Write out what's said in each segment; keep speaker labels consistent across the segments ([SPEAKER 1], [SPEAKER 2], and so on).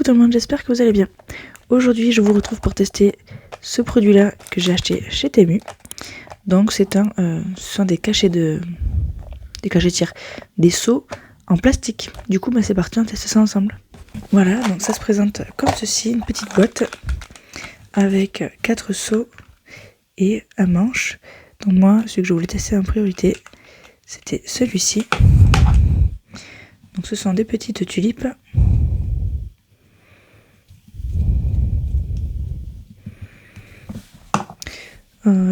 [SPEAKER 1] Coucou tout le monde, j'espère que vous allez bien. Aujourd'hui je vous retrouve pour tester ce produit là que j'ai acheté chez Temu. Donc ce sont des cachetières, des seaux en plastique. Du coup c'est parti, on teste ça ensemble. Voilà, donc ça se présente comme ceci, une petite boîte avec 4 seaux et un manche. Donc moi, celui que je voulais tester en priorité, c'était celui-ci. Donc ce sont des petites tulipes.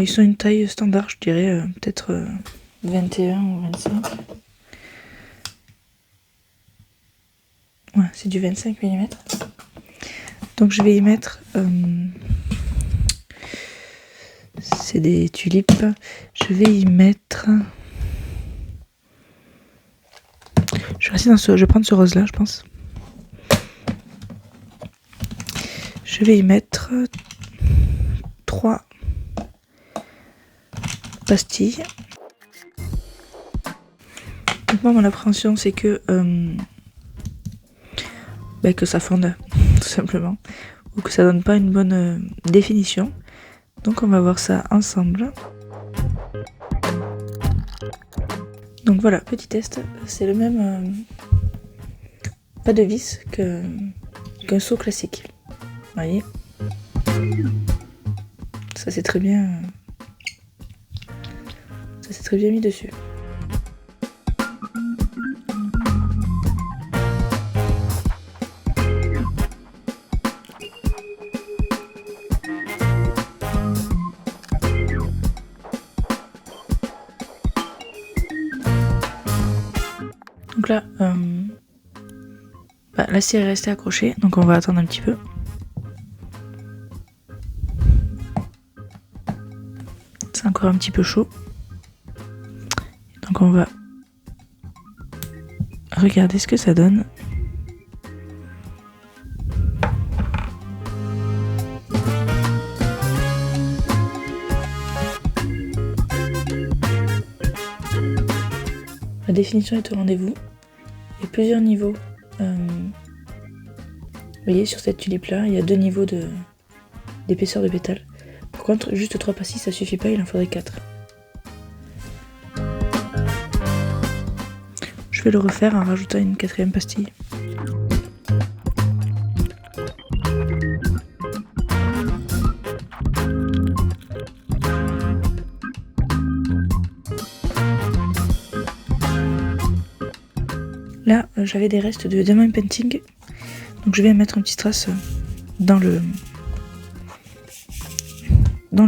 [SPEAKER 1] Ils sont une taille standard, je dirais, peut-être 21 ou 25. Ouais, c'est du 25 mm. Donc je vais y mettre... c'est des tulipes. Je vais y mettre... je vais prendre ce rose là, je pense. Je vais y mettre 3 pastilles. Donc moi mon appréhension c'est que ça fonde tout simplement, ou que ça donne pas une bonne définition. Donc on va voir ça ensemble. Donc voilà, petit test, c'est le même pas de vis qu'un seau classique. Vous voyez, ça c'est très bien. Ça s'est très bien mis dessus. Donc là, la cire est restée accrochée, donc on va attendre un petit peu. C'est encore un petit peu chaud. Donc on va regarder ce que ça donne. La définition est au rendez-vous. Il y a plusieurs niveaux. Vous voyez, sur cette tulipe là, il y a 2 niveaux d'épaisseur de pétales. Par contre, juste 3 pastilles ça suffit pas, il en faudrait 4. Je vais le refaire en rajoutant une 4e pastille. Là, j'avais des restes de diamond painting, donc je vais mettre un petit strass dans le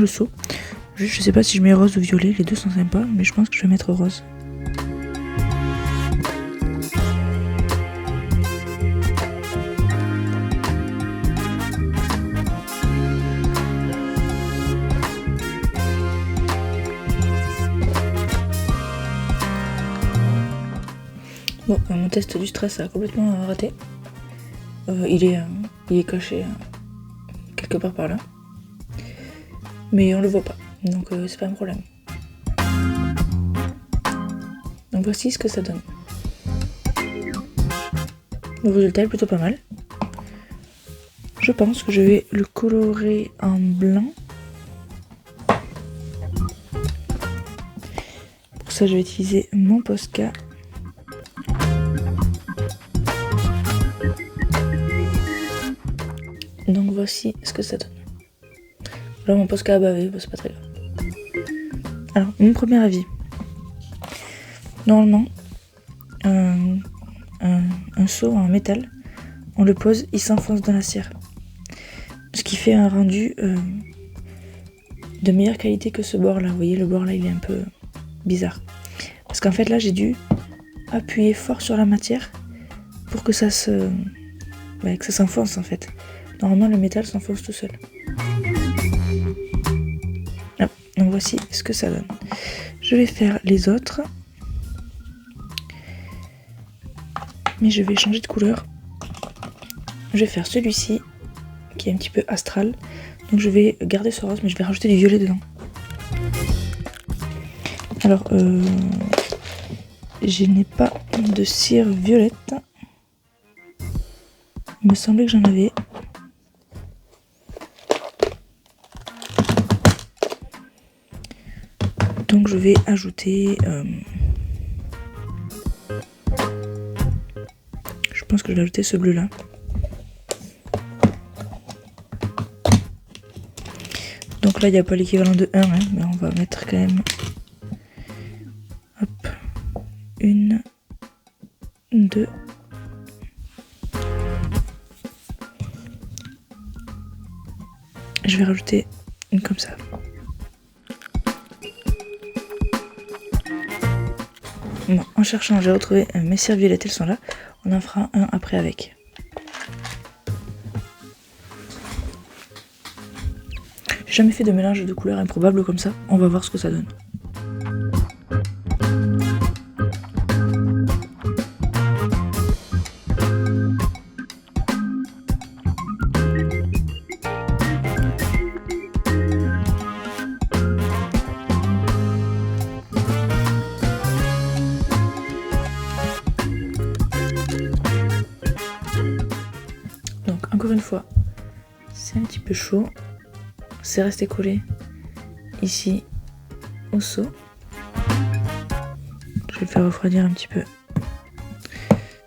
[SPEAKER 1] seau. Juste, je sais pas si je mets rose ou violet, les deux sont sympas, mais je pense que je vais mettre rose. Bon, mon test du strass a complètement raté. Il est caché quelque part par là. Mais on le voit pas, donc c'est pas un problème. Donc voici ce que ça donne. Le résultat est plutôt pas mal. Je pense que je vais le colorer en blanc. Pour ça, je vais utiliser mon Posca. Donc voici ce que ça donne. Là mon Posca a bavé, c'est pas très grave. Alors, mon premier avis. Normalement, un seau en métal, on le pose, il s'enfonce dans la cire. Ce qui fait un rendu de meilleure qualité que ce bord là. Vous voyez, le bord là il est un peu bizarre. Parce qu'en fait là j'ai dû appuyer fort sur la matière pour que ça s'enfonce en fait. Normalement le métal s'enfonce tout seul. Donc voici ce que ça donne. Je vais faire les autres. Mais je vais changer de couleur. Je vais faire celui-ci qui est un petit peu astral. Donc je vais garder ce rose mais je vais rajouter du violet dedans. Alors je n'ai pas de cire violette. Il me semblait que j'en avais. Donc je vais ajouter... je pense que je vais ajouter ce bleu là. Donc là il n'y a pas l'équivalent de 1, hein, mais on va mettre quand même... Hop. 1, 2... Je vais rajouter une comme ça. Bon, en cherchant, j'ai retrouvé mes cires violettes, elles sont là. On en fera un après avec. J'ai jamais fait de mélange de couleurs improbables comme ça. On va voir ce que ça donne. Donc encore une fois, c'est un petit peu chaud. C'est resté collé ici au seau. Je vais le faire refroidir un petit peu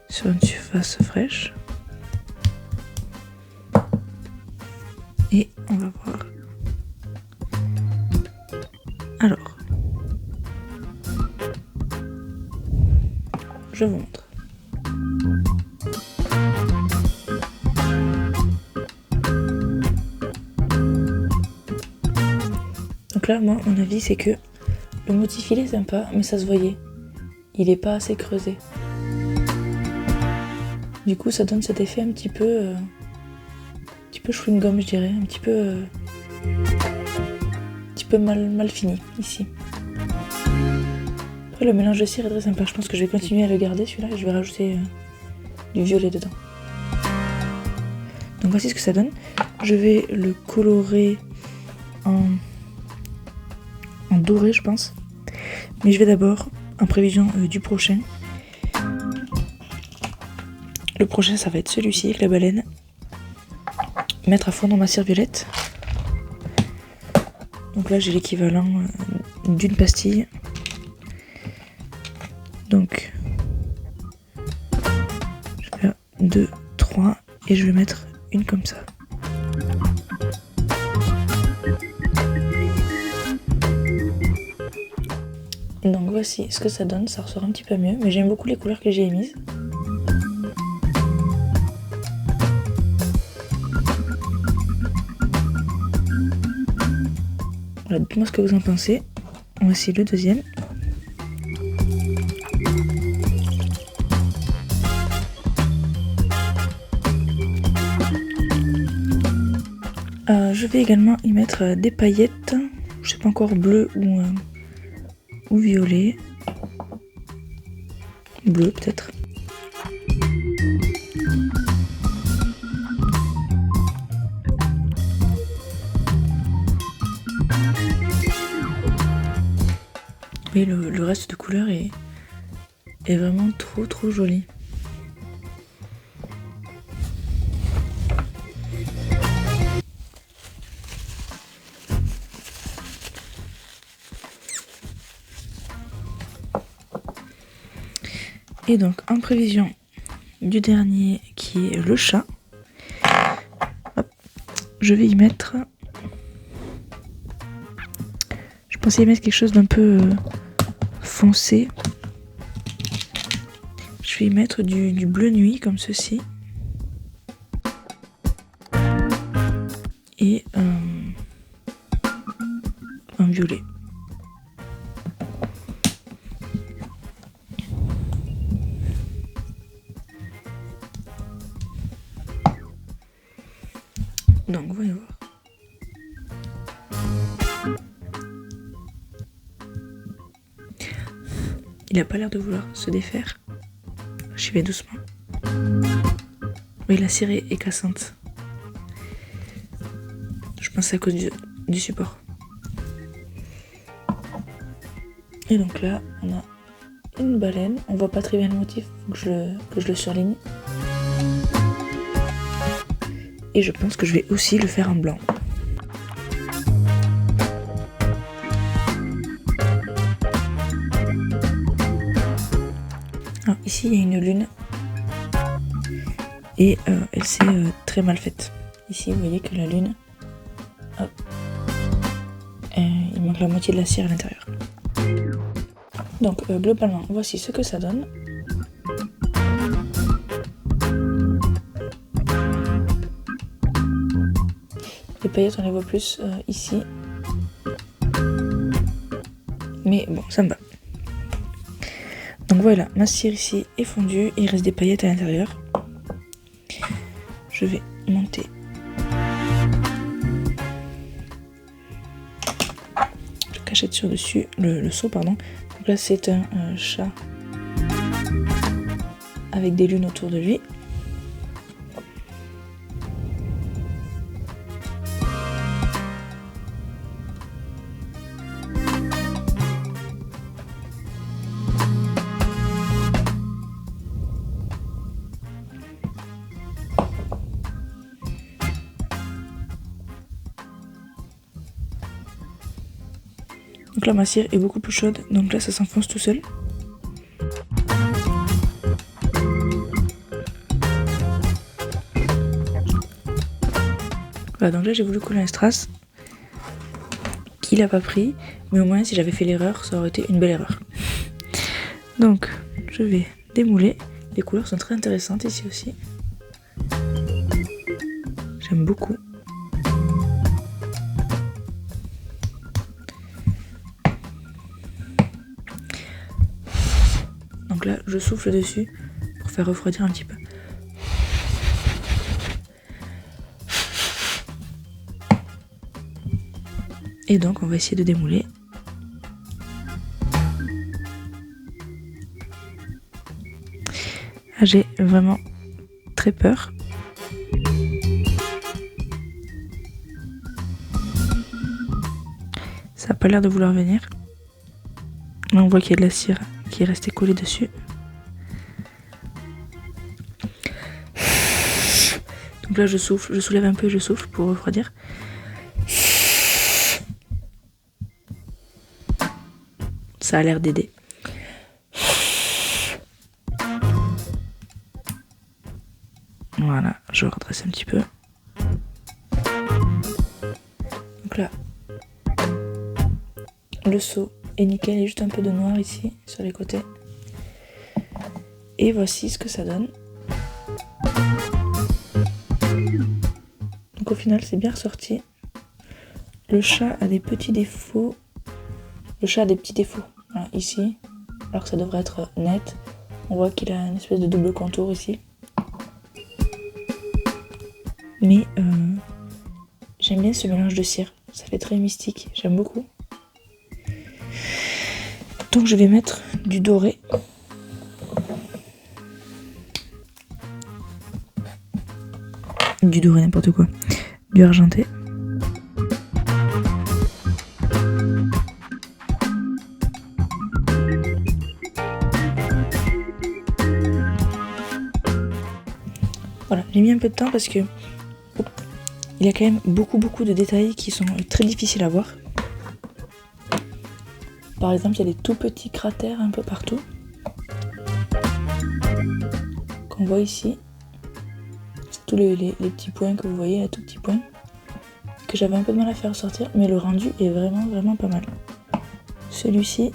[SPEAKER 1] sur une surface fraîche. Et on va voir. Alors, je vous montre. Donc là, moi, mon avis, c'est que le motif, il est sympa, mais ça se voyait. Il est pas assez creusé. Du coup, ça donne cet effet un petit peu chewing-gum, je dirais. Un petit peu mal fini, ici. Après, le mélange de cire est très sympa. Je pense que je vais continuer à le garder, celui-là, et je vais rajouter du violet dedans. Donc voici ce que ça donne. Je vais le colorer en doré, je pense. Mais je vais d'abord, en prévision du prochain. Le prochain, ça va être celui-ci avec la baleine. Mettre à fond dans ma cire violette. Donc là, j'ai l'équivalent d'une pastille. Donc, je vais faire 2, 3 et je vais mettre une comme ça. Donc voici ce que ça donne, ça ressort un petit peu mieux, mais j'aime beaucoup les couleurs que j'ai émises. Voilà, dites-moi ce que vous en pensez. Voici le deuxième. Je vais également y mettre des paillettes, je sais pas encore bleu ou violet. Bleu peut-être. Oui, le reste de couleur est vraiment trop joli. Et donc en prévision du dernier qui est le chat, hop, je vais y mettre... Je pensais y mettre quelque chose d'un peu foncé. Je vais y mettre du bleu nuit comme ceci. Et un violet. Donc voyons voir. Il a pas l'air de vouloir se défaire. J'y vais doucement. Oui, la cire est cassante. Je pense que c'est à cause du support. Et donc là, on a une baleine. On voit pas très bien le motif, faut que je le surligne. Et je pense que je vais aussi le faire en blanc. Alors ici il y a une lune et elle s'est très mal faite. Ici vous voyez que la lune, hop, il manque la moitié de la cire à l'intérieur. Donc globalement voici ce que ça donne. Les paillettes on les voit plus ici, mais bon ça me va. Donc voilà, ma cire ici est fondue et il reste des paillettes à l'intérieur. Je vais monter. Je cachette sur dessus le seau, pardon. Donc là c'est un chat avec des lunes autour de lui. Donc là ma cire est beaucoup plus chaude, donc là ça s'enfonce tout seul. Voilà, donc là j'ai voulu coller un strass qu'il n'a pas pris, mais au moins si j'avais fait l'erreur, ça aurait été une belle erreur. Donc je vais démouler, les couleurs sont très intéressantes ici aussi. J'aime beaucoup. Donc là, je souffle dessus pour faire refroidir un petit peu. Et donc, on va essayer de démouler. Ah, j'ai vraiment très peur. Ça n'a pas l'air de vouloir venir. Là, on voit qu'il y a de la cire qui est restée collée dessus. Donc là je souffle, je soulève un peu et je souffle pour refroidir. Ça a l'air d'aider. Voilà, je redresse un petit peu. Donc là, le seau est nickel, il y a juste un peu de noir ici sur les côtés. Et voici ce que ça donne. Donc au final c'est bien ressorti. Le chat a des petits défauts. Le chat a des petits défauts. Voilà, ici, alors que ça devrait être net. On voit qu'il a une espèce de double contour ici. Mais j'aime bien ce mélange de cire. Ça fait très mystique, j'aime beaucoup. Donc je vais mettre du doré. Du doré, n'importe quoi. Du argenté. Voilà, j'ai mis un peu de temps parce que il y a quand même beaucoup de détails qui sont très difficiles à voir. Par exemple, il y a des tout petits cratères un peu partout qu'on voit ici. C'est tous les petits points que vous voyez, les tout petits points que j'avais un peu de mal à faire sortir, mais le rendu est vraiment pas mal. Celui-ci,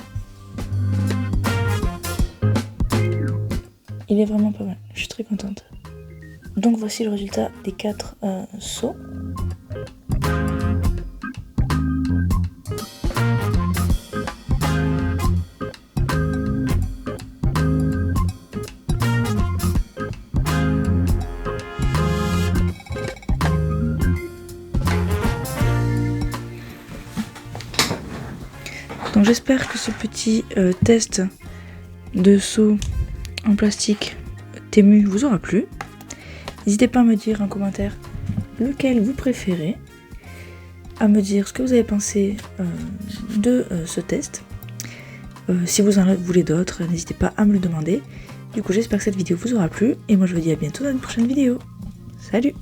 [SPEAKER 1] il est vraiment pas mal. Je suis très contente. Donc voici le résultat des 4 seaux. Donc j'espère que ce petit test de seau en plastique Temu vous aura plu. N'hésitez pas à me dire en commentaire lequel vous préférez, à me dire ce que vous avez pensé de ce test. Si vous en voulez d'autres, n'hésitez pas à me le demander. Du coup, j'espère que cette vidéo vous aura plu et moi je vous dis à bientôt dans une prochaine vidéo. Salut!